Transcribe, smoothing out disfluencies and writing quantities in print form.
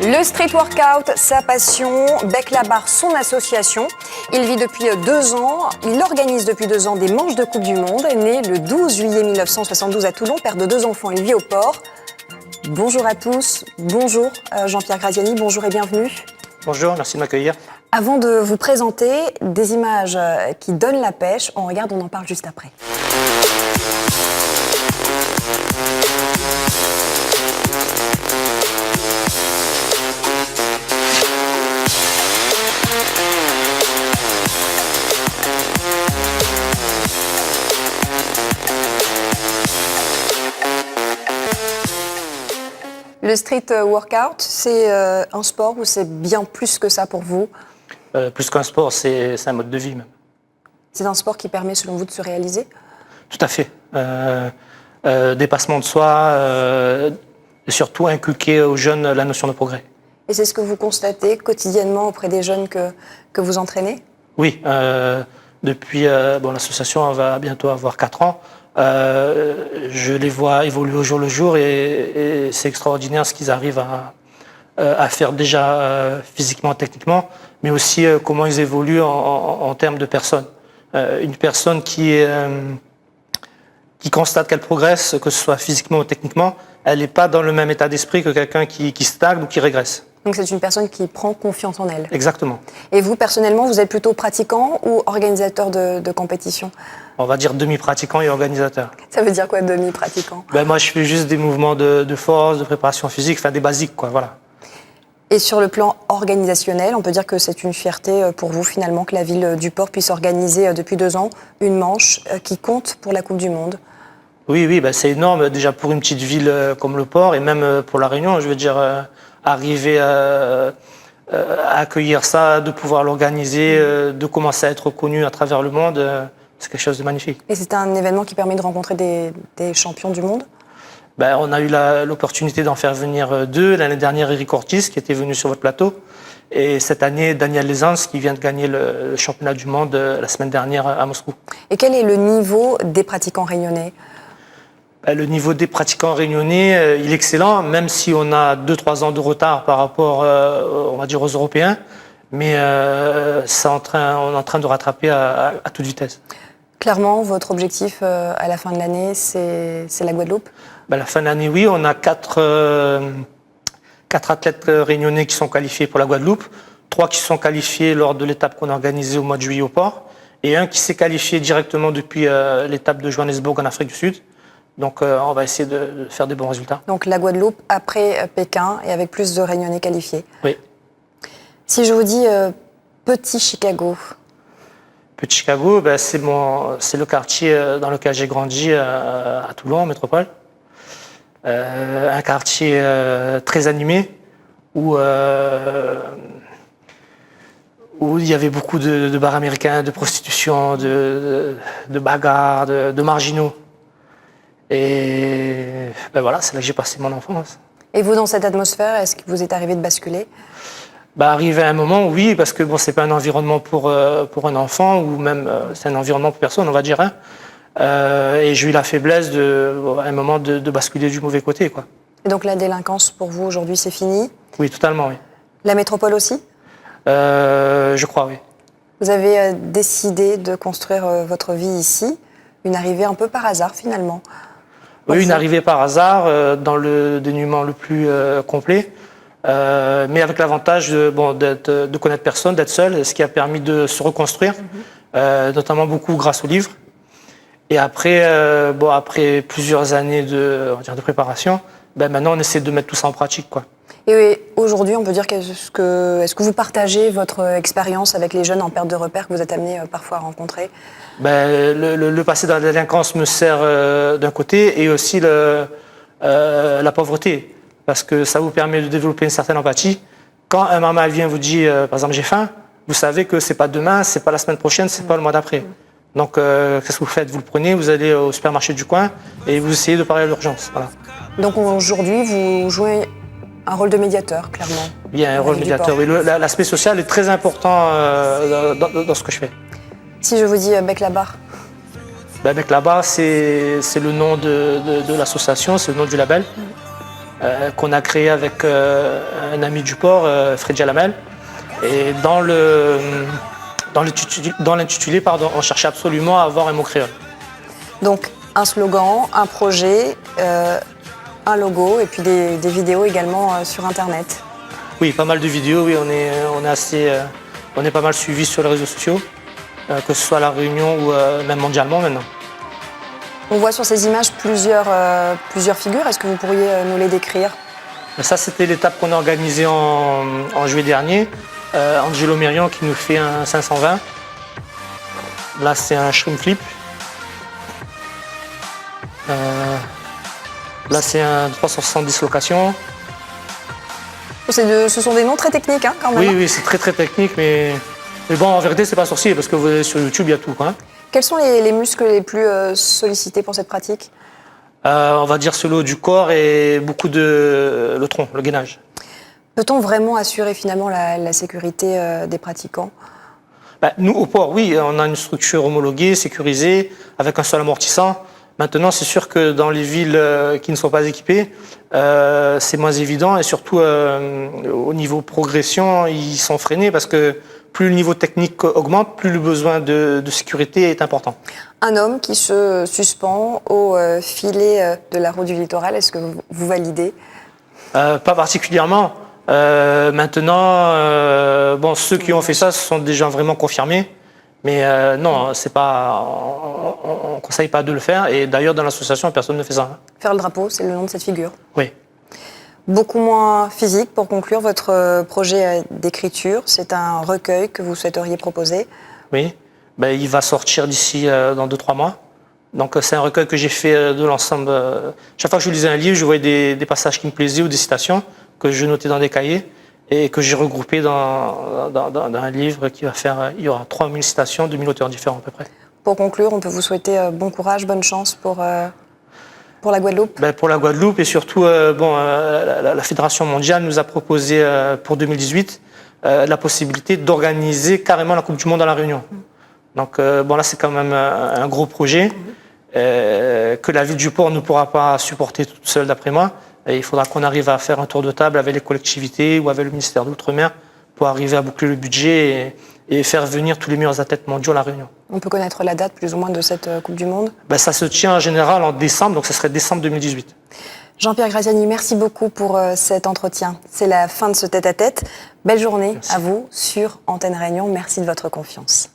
Le street workout, sa passion, Bec la Barre, son association. Il vit depuis 2 ans, il organise depuis 2 ans des manches de Coupe du Monde. Né le 12 juillet 1972 à Toulon, père de 2 enfants, il vit au port. Bonjour à tous, bonjour Jean-Pierre Graziani, bonjour et bienvenue. Bonjour, merci de m'accueillir. Avant de vous présenter des images qui donnent la pêche, on regarde, on en parle juste après. Le street workout, c'est un sport ou c'est bien plus que ça pour vous? Plus qu'un sport, c'est un mode de vie même. C'est un sport qui permet, selon vous, de se réaliser? Tout à fait. Dépassement de soi, et surtout inculquer aux jeunes la notion de progrès. Et c'est ce que vous constatez quotidiennement auprès des jeunes que vous entraînez? Oui, depuis l'association va bientôt avoir 4 ans. Je les vois évoluer au jour le jour et c'est extraordinaire ce qu'ils arrivent à faire déjà physiquement, techniquement, mais aussi comment ils évoluent en termes de personnes. Une personne qui constate qu'elle progresse, que ce soit physiquement ou techniquement, elle n'est pas dans le même état d'esprit que quelqu'un qui stagne ou qui régresse. Donc c'est une personne qui prend confiance en elle. Exactement. Et vous, personnellement, vous êtes plutôt pratiquant ou organisateur de compétition? On va dire demi-pratiquant et organisateur. Ça veut dire quoi, demi-pratiquant? Moi, je fais juste des mouvements de force, de préparation physique, enfin des basiques, quoi, voilà. Et sur le plan organisationnel, on peut dire que c'est une fierté pour vous, finalement, que la ville du Port puisse organiser depuis 2 ans une manche qui compte pour la Coupe du Monde. Oui, c'est énorme, déjà pour une petite ville comme le Port et même pour La Réunion, je veux dire, arriver à accueillir ça, de pouvoir l'organiser, de commencer à être reconnu à travers le monde, c'est quelque chose de magnifique. Et c'est un événement qui permet de rencontrer des champions du monde? On a eu l'opportunité d'en faire venir 2. L'année dernière, Eric Ortiz, qui était venu sur votre plateau. Et cette année, Daniel Lezans, qui vient de gagner le championnat du monde la semaine dernière à Moscou. Et quel est le niveau des pratiquants réunionnais? Le niveau des pratiquants réunionnais, il est excellent, même si on a 2-3 ans de retard par rapport, on va dire, aux Européens. Mais on est en train de rattraper à toute vitesse. Clairement, votre objectif à la fin de l'année, c'est la Guadeloupe? À la fin de l'année, oui. On a 4 athlètes réunionnais qui sont qualifiés pour la Guadeloupe, 3 qui sont qualifiés lors de l'étape qu'on a organisée au mois de juillet au Port, et 1 qui s'est qualifié directement depuis l'étape de Johannesburg en Afrique du Sud. Donc on va essayer de faire des bons résultats. Donc la Guadeloupe après Pékin et avec plus de Réunionnais qualifiés. Oui. Si je vous dis Petit Chicago. Petit Chicago, c'est le quartier dans lequel j'ai grandi à Toulon, en métropole. Un quartier très animé où il y avait beaucoup de bars américains, de prostitution, de bagarres, de marginaux. Et voilà, c'est là que j'ai passé mon enfance. Et vous, dans cette atmosphère, est-ce qu'il vous est arrivé de basculer? Arrivé à un moment, oui, parce que c'est pas un environnement pour un enfant, ou même c'est un environnement pour personne, on va dire. Et j'ai eu la faiblesse à un moment de basculer du mauvais côté, quoi. Et donc la délinquance, pour vous, aujourd'hui, c'est fini? Oui, totalement, oui. La métropole aussi? Je crois, oui. Vous avez décidé de construire votre vie ici, une arrivée un peu par hasard, finalement. Oui, une arrivée par hasard, dans le dénuement le plus complet, mais avec l'avantage de connaître personne, d'être seul, ce qui a permis de se reconstruire, notamment beaucoup grâce aux livres. Et après, après plusieurs années de préparation, maintenant on essaie de mettre tout ça en pratique, quoi. Et aujourd'hui, on peut dire est-ce que vous partagez votre expérience avec les jeunes en perte de repères que vous êtes amenés parfois à rencontrer? Le passé dans la délinquance me sert d'un côté, et aussi la pauvreté, parce que ça vous permet de développer une certaine empathie. Quand un maman vient vous dit, par exemple, j'ai faim, vous savez que c'est pas demain, c'est pas la semaine prochaine, c'est pas le mois d'après. Donc, qu'est-ce que vous faites? Vous le prenez, vous allez au supermarché du coin et vous essayez de parler à l'urgence. Voilà. Donc aujourd'hui, vous jouez un rôle de médiateur, clairement. Oui, un rôle médiateur. Oui, l'aspect social est très important dans ce que je fais. Si je vous dis Bec la Barre? Bec la Barre, c'est le nom de l'association, c'est le nom du label. qu'on a créé avec un ami du port, Freddy Alamel. Et dans l'intitulé, on cherchait absolument à avoir un mot créole. Donc un slogan, un projet, un logo et puis des vidéos également sur Internet. Oui, pas mal de vidéos, oui, on est pas mal suivi sur les réseaux sociaux, que ce soit à La Réunion ou même mondialement maintenant. On voit sur ces images plusieurs figures. Est-ce que vous pourriez nous les décrire? Ça, c'était l'étape qu'on a organisée en juillet dernier. Angelo Mérion qui nous fait un 520. Là, c'est un shrimp flip. Là, c'est un 370 location. Ce sont des noms très techniques quand même. Oui, c'est très technique, mais bon, en vérité, c'est pas sorcier parce que vous allez sur YouTube, il y a tout. Hein. Quels sont les muscles les plus sollicités pour cette pratique? On va dire sur le haut du corps et beaucoup le tronc, le gainage. Peut-on vraiment assurer finalement la sécurité des pratiquants? Nous, au port, oui, on a une structure homologuée, sécurisée, avec un sol amortissant. Maintenant, c'est sûr que dans les villes qui ne sont pas équipées, c'est moins évident et surtout au niveau progression, ils sont freinés parce que plus le niveau technique augmente, plus le besoin de sécurité est important. Un homme qui se suspend au filet de la route du littoral, est-ce que vous validez? Pas particulièrement. Maintenant, ceux qui ont fait ça, ce sont des gens vraiment confirmés. Mais non, c'est pas, on ne conseille pas de le faire. Et d'ailleurs, dans l'association, personne ne fait ça. Faire le drapeau, c'est le nom de cette figure. Oui. Beaucoup moins physique, pour conclure, votre projet d'écriture, c'est un recueil que vous souhaiteriez proposer? Oui, il va sortir d'ici dans 2-3 mois. Donc c'est un recueil que j'ai fait de l'ensemble. Chaque fois que je lisais un livre, je voyais des passages qui me plaisaient ou des citations que je notais dans des cahiers et que j'ai regroupé dans un livre qui va faire, il y aura 3000 citations, 2000 auteurs différents à peu près. Pour conclure, on peut vous souhaiter bon courage, bonne chance pour la Guadeloupe? Pour la Guadeloupe et surtout, la Fédération mondiale nous a proposé pour 2018 la possibilité d'organiser carrément la Coupe du Monde à La Réunion. Donc là, c'est quand même un gros projet que la ville du port ne pourra pas supporter toute seule, d'après moi. Et il faudra qu'on arrive à faire un tour de table avec les collectivités ou avec le ministère de l'Outre-mer pour arriver à boucler le budget et faire venir tous les meilleurs athlètes mondiaux à La Réunion. On peut connaître la date plus ou moins de cette Coupe du Monde? Ça se tient en général en décembre, donc ce serait décembre 2018. Jean-Pierre Graziani, merci beaucoup pour cet entretien. C'est la fin de ce tête-à-tête. Belle journée à vous sur Antenne Réunion. Merci de votre confiance.